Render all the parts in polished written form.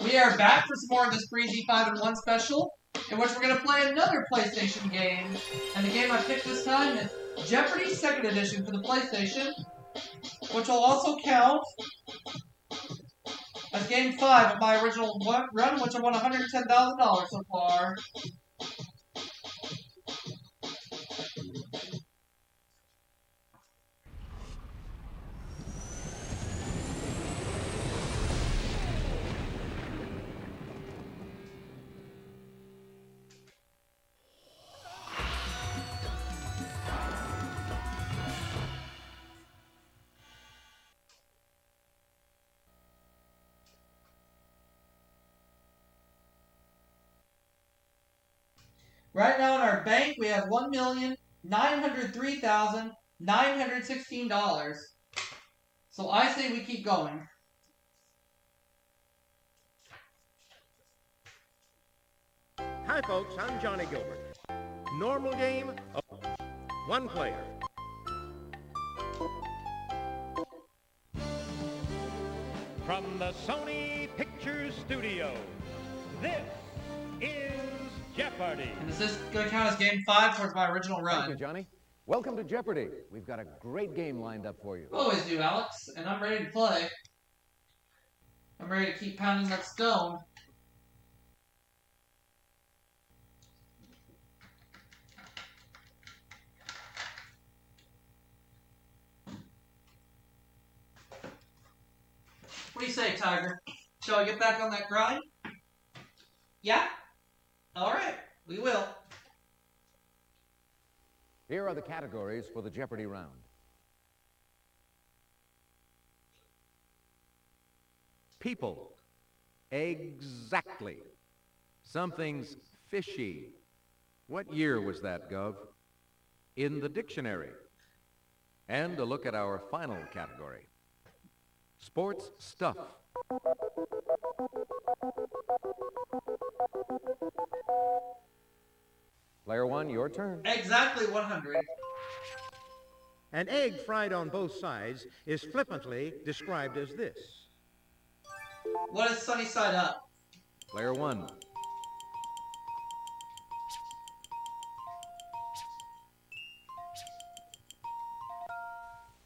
We are back for some more of this Breezy 5-in-1 special, in which we're going to play another PlayStation game. And the game I picked this time is Jeopardy! 2nd Edition for the PlayStation, which will also count as Game 5 of my original run, which I won $110,000 so far. Right now in our bank, we have $1,903,916. So I say we keep going. Hi folks, I'm Johnny Gilbert. Normal game, one player. From the Sony Pictures Studio, this is Jeopardy! And is this going to count as Game 5 towards my original run? Thank you, Johnny. Welcome to Jeopardy! We've got a great game lined up for you. Always do, Alex. And I'm ready to play. I'm ready to keep pounding that stone. What do you say, Tiger? Shall I get back on that grind? Yeah? Alright, we will. Here are the categories for the Jeopardy round. People. Exactly. Something's fishy. What year was that, Gov? In the dictionary. And a look at our final category. Sports stuff. Player one, your turn. Exactly 100. An egg fried on both sides is flippantly described as this. What is sunny side up? Player one.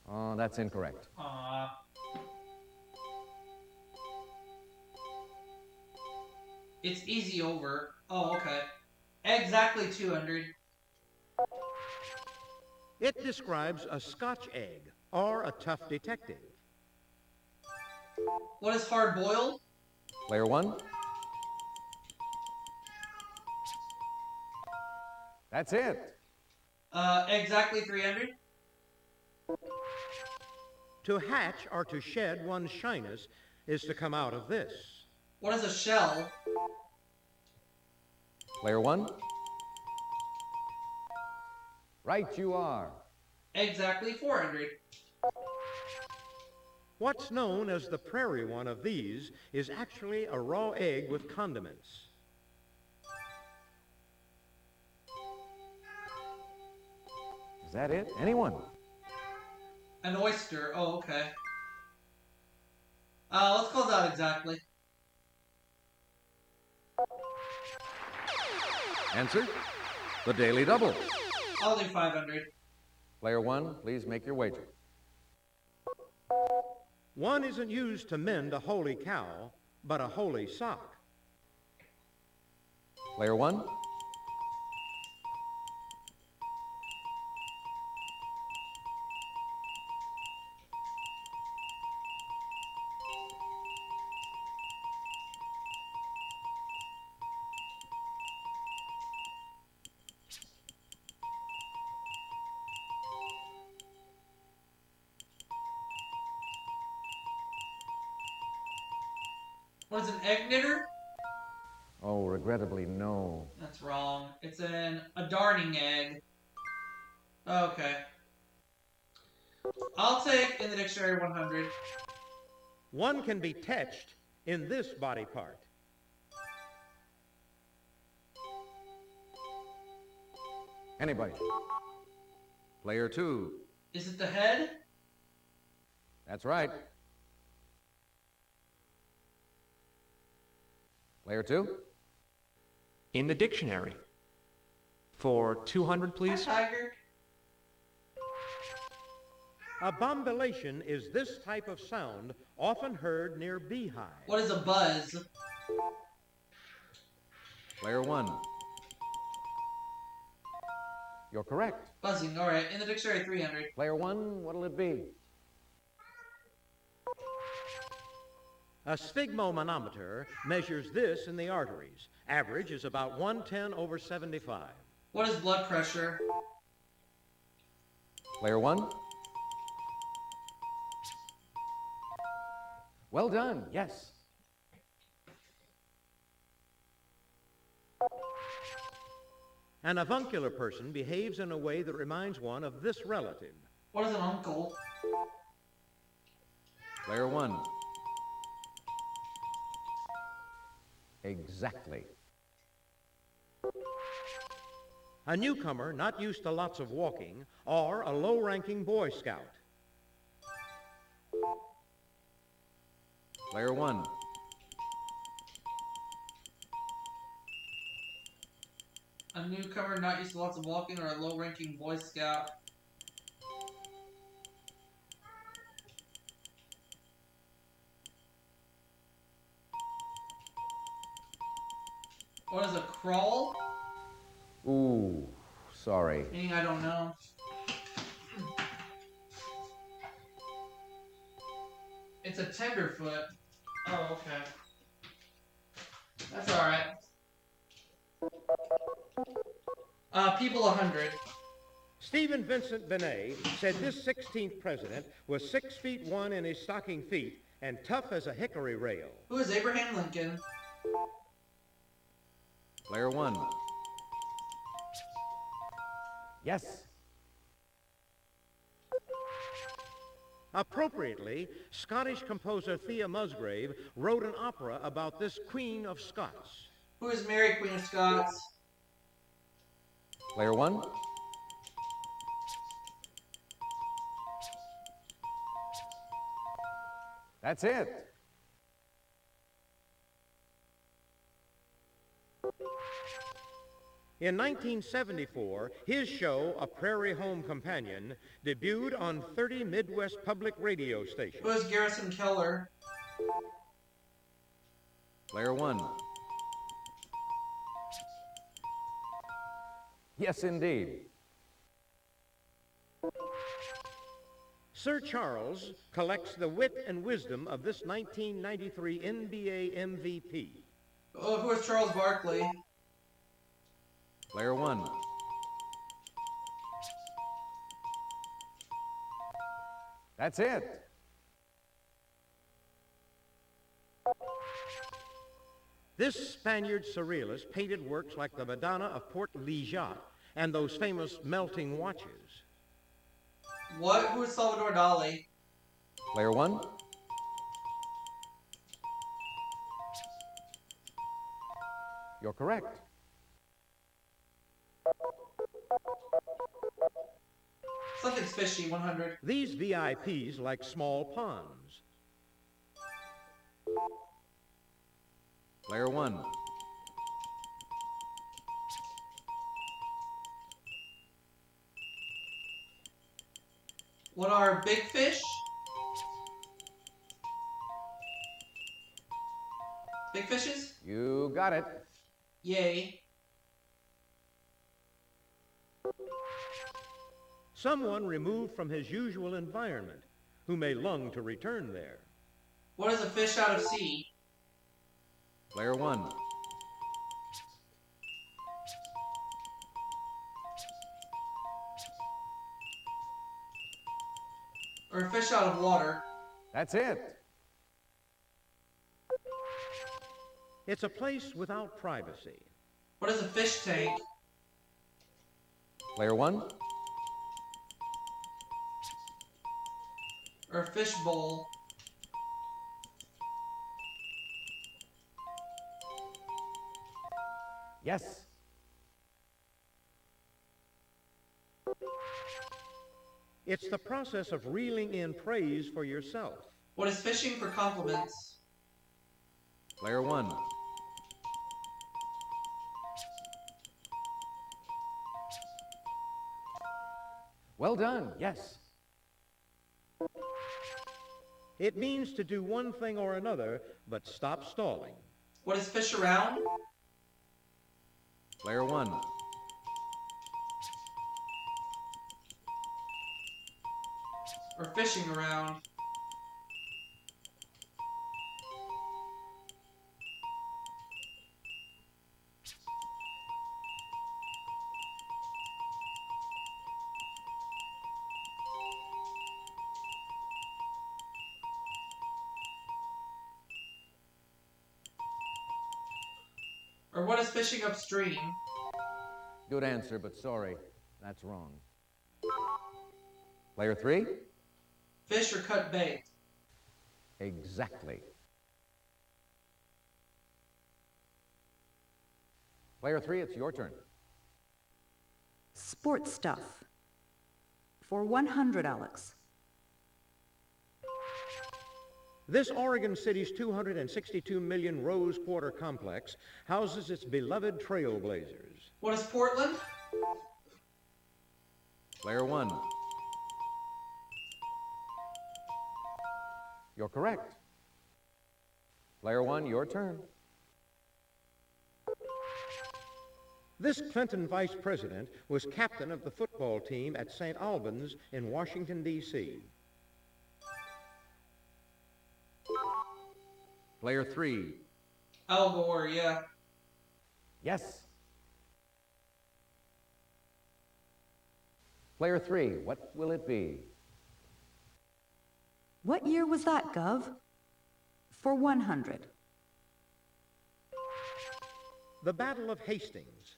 Oh, that's incorrect. Aww. It's easy over. Oh, okay. Exactly 200. It describes a Scotch egg or a tough detective. What is hard boiled? Player one. That's it. Exactly 300. To hatch or to shed one's shyness is to come out of this. What is a shell? Player one. Right you are. Exactly 400. What's known as the prairie one of these is actually a raw egg with condiments. Is that it? Anyone? An oyster. Oh, okay. Let's close out exactly. Answer? The Daily Double. I'll do 500. Player one, please make your wager. One isn't used to mend a holy cow, but a holy sock. Player one. What is an egg knitter? Oh, regrettably, no. That's wrong. It's a darning egg. Okay. I'll take in the dictionary 100. One can be touched in this body part. Anybody? Player two. Is it the head? That's right. Player 2? In the dictionary. For 200, please. Hi, Tiger. A bombulation is this type of sound often heard near beehives. What is a buzz? Player 1. You're correct. Buzzing, alright. In the dictionary, 300. Player 1, what'll it be? A sphygmomanometer measures this in the arteries. Average is about 110/75. What is blood pressure? Player 1? Well done, yes. An avuncular person behaves in a way that reminds one of this relative. What is an uncle? Player 1. Exactly. A newcomer not used to lots of walking, or a low-ranking Boy Scout. Player 1. A newcomer not used to lots of walking, or a low-ranking Boy Scout. What is a crawl? Ooh, sorry. Meaning I don't know. It's a tenderfoot. Oh, okay. That's alright. People 100. Stephen Vincent Benet said this 16th president was 6 feet 1 in his stocking feet and tough as a hickory rail. Who is Abraham Lincoln? Player 1. Yes. Appropriately, Scottish composer Thea Musgrave wrote an opera about this Queen of Scots. Who is Mary, Queen of Scots? Player 1. That's it. In 1974, his show, A Prairie Home Companion, debuted on 30 Midwest public radio stations. Who is Garrison Keller? Player 1. Yes, indeed. Sir Charles collects the wit and wisdom of this 1993 NBA MVP. Oh, who is Charles Barkley? Player 1. That's it. This Spaniard surrealist painted works like the Madonna of Port Lijat and those famous melting watches. What? Who is Salvador Dali? Player 1. You're correct. Something's fishy, 100. These VIPs like small ponds. Player 1. What are big fish? Big fishes? You got it. Yay. Someone removed from his usual environment, who may long to return there. What is a fish out of sea? Player 1. Or a fish out of water? That's it. It's a place without privacy. What is a fish tank? Player 1. Or a fish bowl? Yes. It's the process of reeling in praise for yourself. What is fishing for compliments? Player 1. Well done, yes. It means to do one thing or another, but stop stalling. What is fish around? Player 1. Or fishing around? Or what is fishing upstream? Good answer, but sorry, that's wrong. Player 3? Fish or cut bait? Exactly. Player 3, it's your turn. Sports stuff. For 100, Alex. This Oregon City's 262 million Rose Quarter complex houses its beloved Trailblazers. What is Portland? Player 1. You're correct. Player 1, your turn. This Clinton vice president was captain of the football team at St. Albans in Washington, D.C. Player 3. Al Gore, yeah. Yes. Player 3, what will it be? What year was that, Gov? For 100. The Battle of Hastings.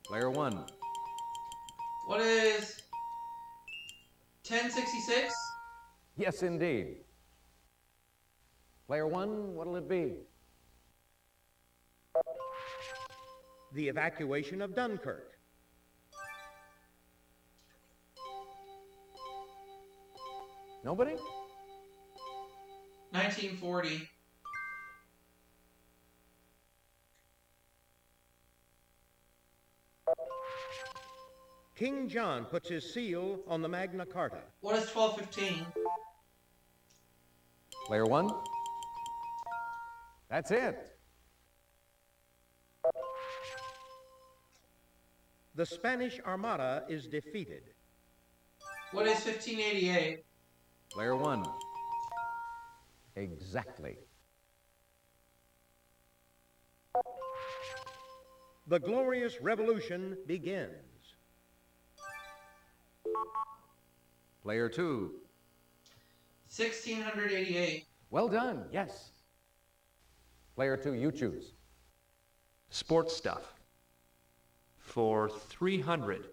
Player 1. What is 1066? Yes, indeed. Player 1, what'll it be? The evacuation of Dunkirk. Nobody? 1940. King John puts his seal on the Magna Carta. What is 1215? Player 1. That's it. The Spanish Armada is defeated. What is 1588? Player 1. Exactly. The Glorious Revolution begins. Player 2. 1688. Well done, yes. Player 2, you choose. Sports stuff. For 300.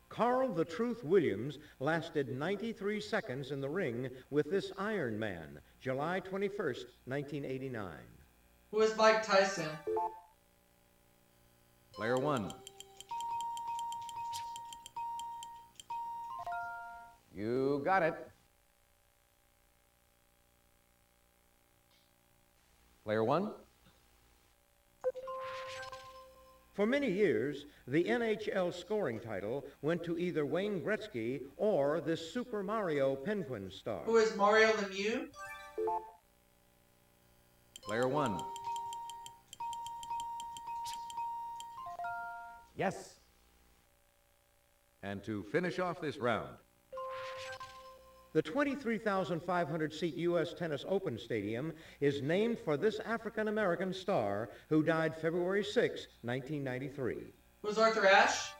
Carl the Truth Williams lasted 93 seconds in the ring with this Iron Man, July 21st, 1989. Who is Mike Tyson? Player 1. You got it. Player 1. For many years, the NHL scoring title went to either Wayne Gretzky or this Super Mario Penguin star. Who is Mario Lemieux? Player 1. Yes. And to finish off this round, the 23,500-seat U.S. Tennis Open Stadium is named for this African-American star who died February 6, 1993. Who is Arthur Ashe?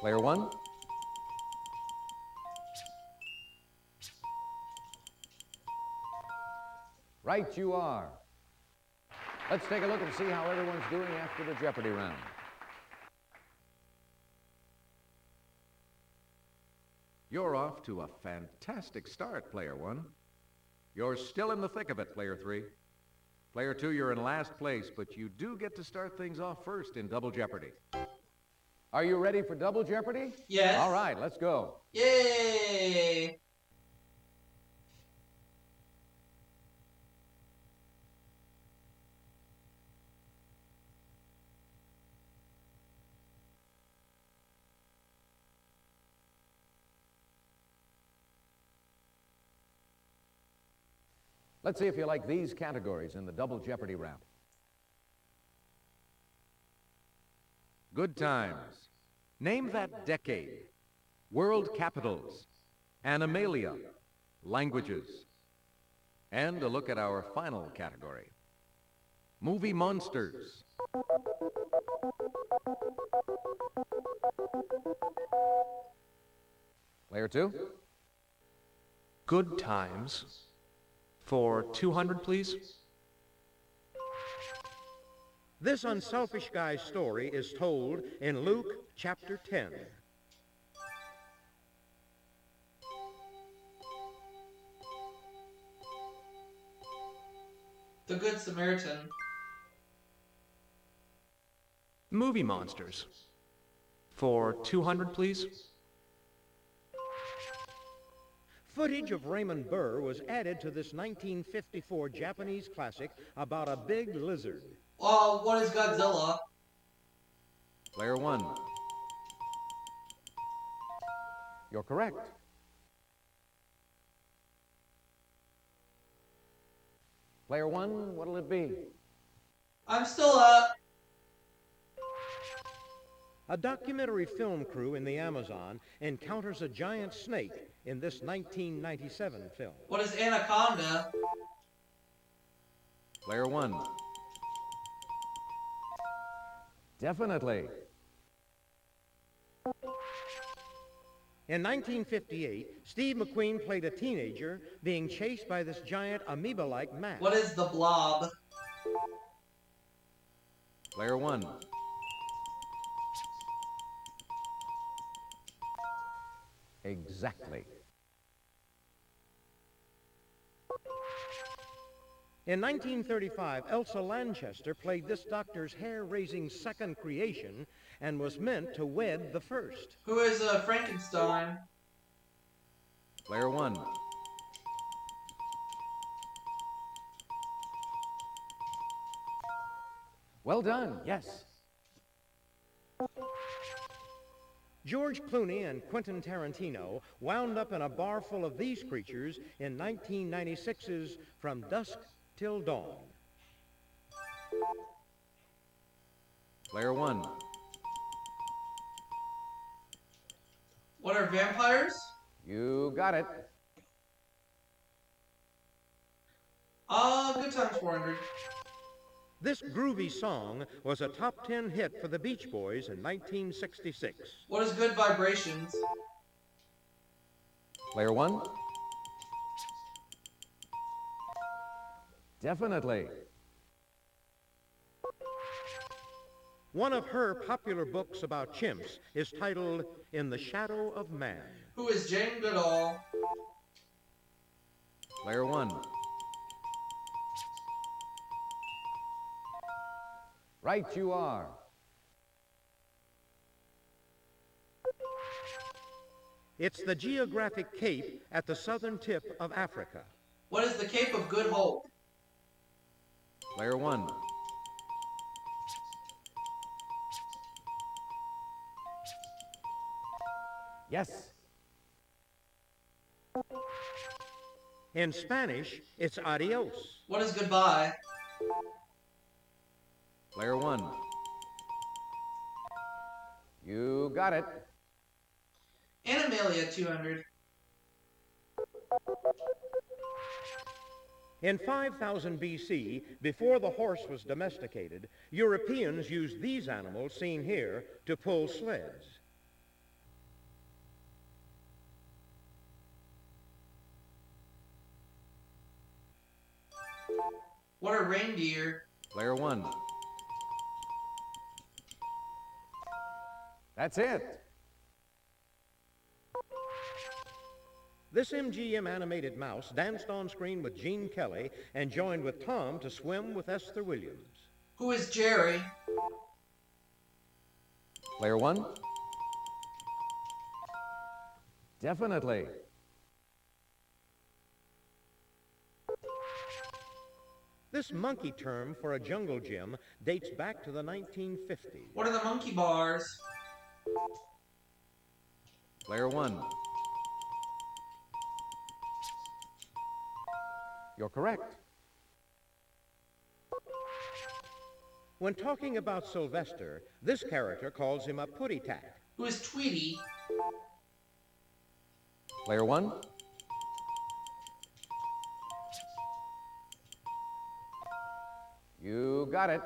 Player 1. Right you are. Let's take a look and see how everyone's doing after the Jeopardy round. You're off to a fantastic start, Player 1. You're still in the thick of it, Player 3. Player 2, you're in last place, but you do get to start things off first in Double Jeopardy. Are you ready for Double Jeopardy? Yes. All right, let's go. Yay! Let's see if you like these categories in the double Jeopardy round. Good times. Name that decade. World capitals. Animalia. Languages. And a look at our final category. Movie monsters. Player 2. Good times. For 200, please. This unselfish guy's story is told in Luke chapter 10. The Good Samaritan. Movie monsters. For 200, please. Footage of Raymond Burr was added to this 1954 Japanese classic about a big lizard. What is Godzilla? Player 1. You're correct. Player 1, what'll it be? I'm still up. A documentary film crew in the Amazon encounters a giant snake in this 1997 film. What is Anaconda? Player 1. Definitely. In 1958, Steve McQueen played a teenager being chased by this giant amoeba-like mass. What is the Blob? Player 1. Exactly. In 1935, Elsa Lanchester played this doctor's hair-raising second creation and was meant to wed the first. Who is Frankenstein? Player 1. Well done, yes. George Clooney and Quentin Tarantino wound up in a bar full of these creatures in 1996's From Dusk Till Dawn. Player 1. What are vampires? You got it. Good times 400. This groovy song was a top 10 hit for the Beach Boys in 1966. What is Good Vibrations? Player 1. Definitely. One of her popular books about chimps is titled In the Shadow of Man. Who is Jane Goodall? Player 1. Right you are. It's the geographic cape at the southern tip of Africa. What is the Cape of Good Hope? Player 1. Yes. In Spanish, it's adios. What is Goodbye? Player 1. You got it. Animalia 200. In 5000 BC, before the horse was domesticated, Europeans used these animals seen here to pull sleds. What are reindeer? Player 1. That's it. This MGM animated mouse danced on screen with Gene Kelly and joined with Tom to swim with Esther Williams. Who is Jerry? Player 1. Definitely. This monkey term for a jungle gym dates back to the 1950s. What are the monkey bars? Player 1. You're correct. When talking about Sylvester, this character calls him a putty-tack. Who is Tweety? Player 1. You got it.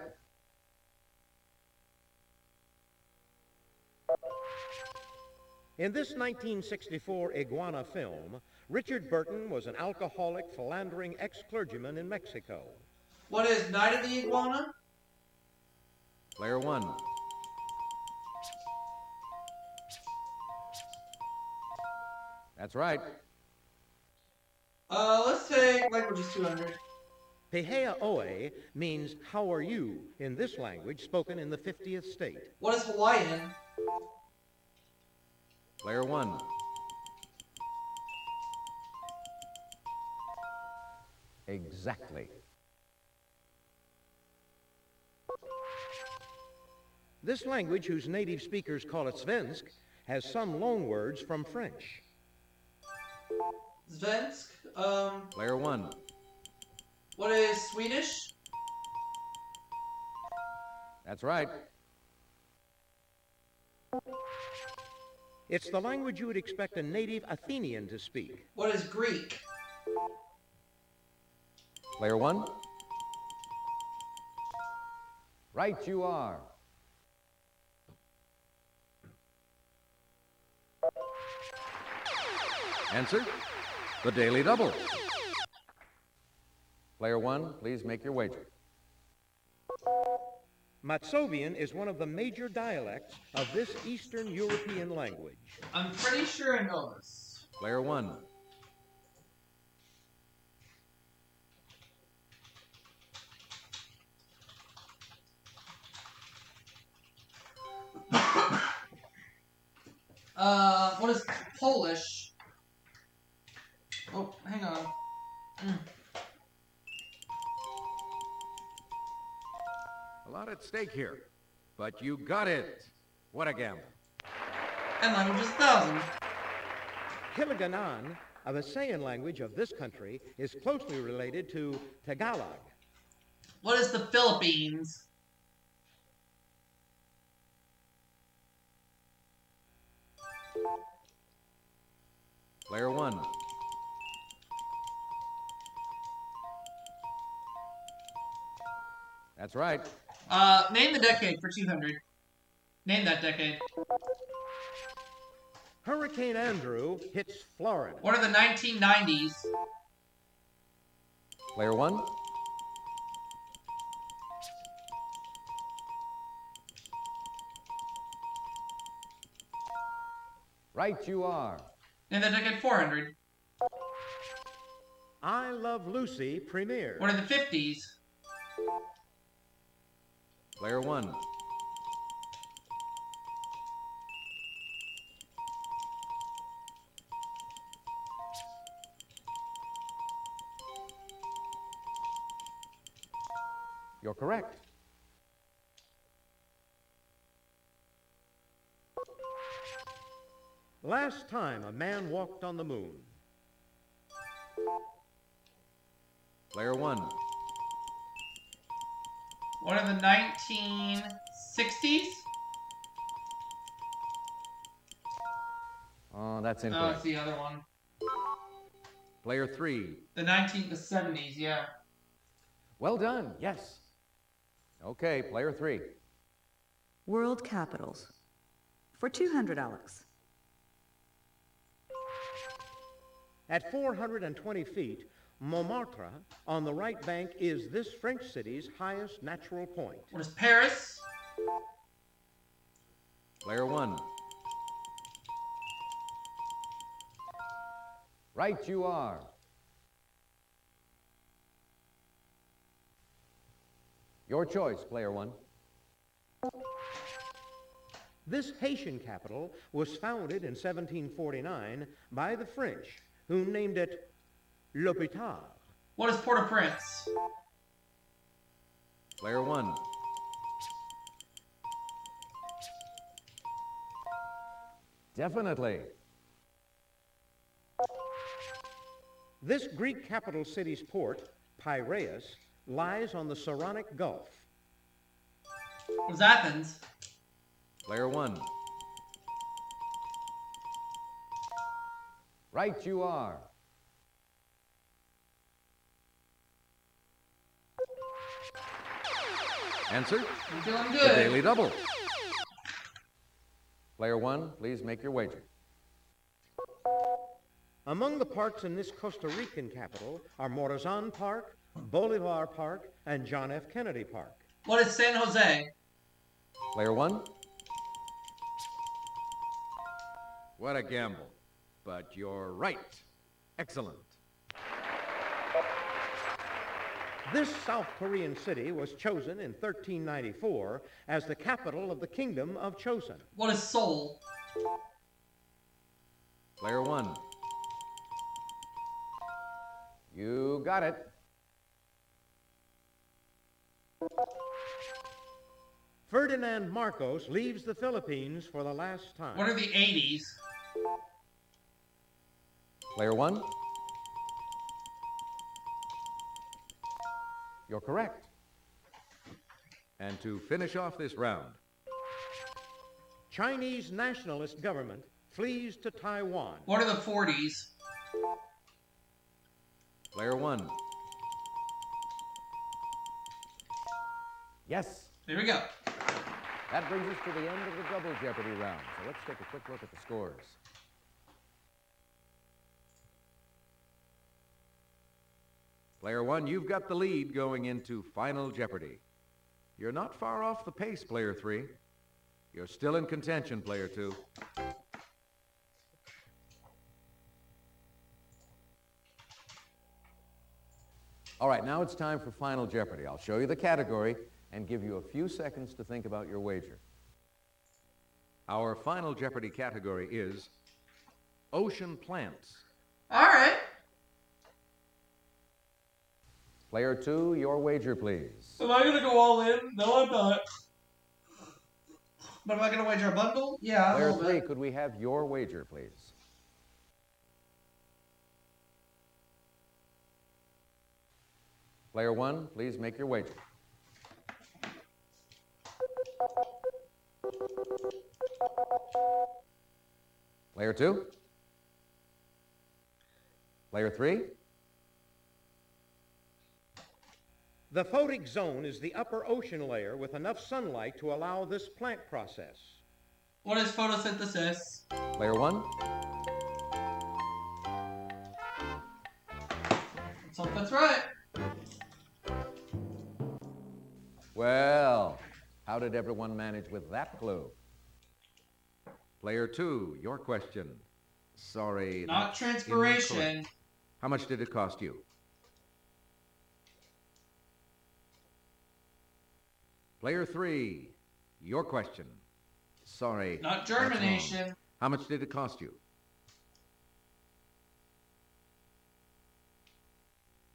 In this 1964 iguana film, Richard Burton was an alcoholic, philandering ex-clergyman in Mexico. What is Night of the Iguana? Player 1. That's right. Let's take languages 200. Pehea Oe means how are you in this language spoken in the 50th state. What is Hawaiian? Player 1. Exactly. This language, whose native speakers call it Svensk, has some loan words from French. Svensk? Player 1. What is Swedish? That's right. It's the language you would expect a native Athenian to speak. What is Greek? Player 1. Right you are. Answer, the Daily Double. Player 1, please make your wager. Mazovian is one of the major dialects of this Eastern European language. I'm pretty sure I know this. Player 1. What is Polish? Oh, hang on. A lot at stake here, but you got it. What a gamble. And language is 1,000. Hiligaynon, a Visayan language of this country, is closely related to Tagalog. What is the Philippines? Player 1. That's right. Name the decade for 200. Name that decade. Hurricane Andrew hits Florida. What are the 1990s? Player 1. Right you are. Name that decade 400. I Love Lucy premiere. What are the 50s? Player 1. You're correct. Last time a man walked on the moon. Player 1. What are the 1960s? Oh, that's Oh, incorrect. it's the other one. Player 3. The 70s, yeah. Well done, yes. Okay, player 3. World capitals. For 200, Alex. At 420 feet, Montmartre on the right bank is this French city's highest natural point. What is Paris? Player 1. Right you are. Your choice, player 1. This Haitian capital was founded in 1749 by the French, who named it L'Hôpital. What is Port-au-Prince? Player 1. Definitely. This Greek capital city's port, Piraeus, lies on the Saronic Gulf. It was Athens. Player 1. Right you are. Answer? I'm feeling The good. Daily Double. Player 1, please make your wager. Among the parks in this Costa Rican capital are MORAZAN Park, Bolivar Park, and John F. Kennedy Park. What is San Jose? Player 1, What a gamble. But you're right. Excellent. This South Korean city was chosen in 1394 as the capital of the Kingdom of Choson. What is Seoul? Player 1. you got it. Ferdinand Marcos leaves the Philippines for the last time. What are the 80s? Player 1, you're correct. And to finish off this round, Chinese nationalist government flees to Taiwan. What are the 40s? Player 1. Yes. Here we go. That brings us to the end of the double Jeopardy round. So let's take a quick look at the scores. Player 1, you've got the lead going into Final Jeopardy. You're not far off the pace, Player 3. You're still in contention, Player 2. All right, now it's time for Final Jeopardy. I'll show you the category and give you a few seconds to think about your wager. Our Final Jeopardy category is Ocean Plants. All right. Player 2, your wager, please. Am I going to go all in? No, I'm not. But am I going to wager a bundle? Yeah, a Player little 3, bit. could we have your wager, please? Player 1, please make your wager. Player 2? Player 3? The photic zone is the upper ocean layer with enough sunlight to allow this plant process. What is photosynthesis? Player 1? Let's hope that's right. Well, how did everyone manage with that clue? Player 2, your question. Sorry. Not that's transpiration. incorrect. How much did it cost you? Player 3, your question. Sorry. Not that's wrong. germination. How much did it cost you?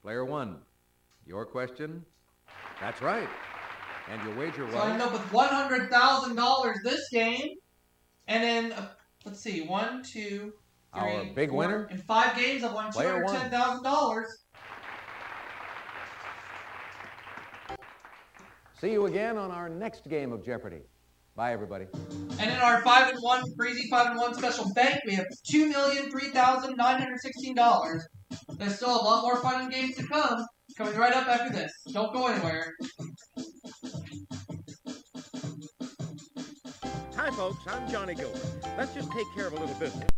Player 1, your question. That's right. And your wager So I end was up with $100,000 this game. And then, let's see, 1, 2, 3, Our big 4. winner? In 5 games, I've won Player 1. $210,000. See you again on our next game of Jeopardy. Bye, everybody. And in our 5-1 Breezy 5-1 special bank, we have $2,003,916. There's still a lot more fun and games to come. Coming right up after this. Don't go anywhere. Hi, folks. I'm Johnny Gilbert. Let's just take care of a little business.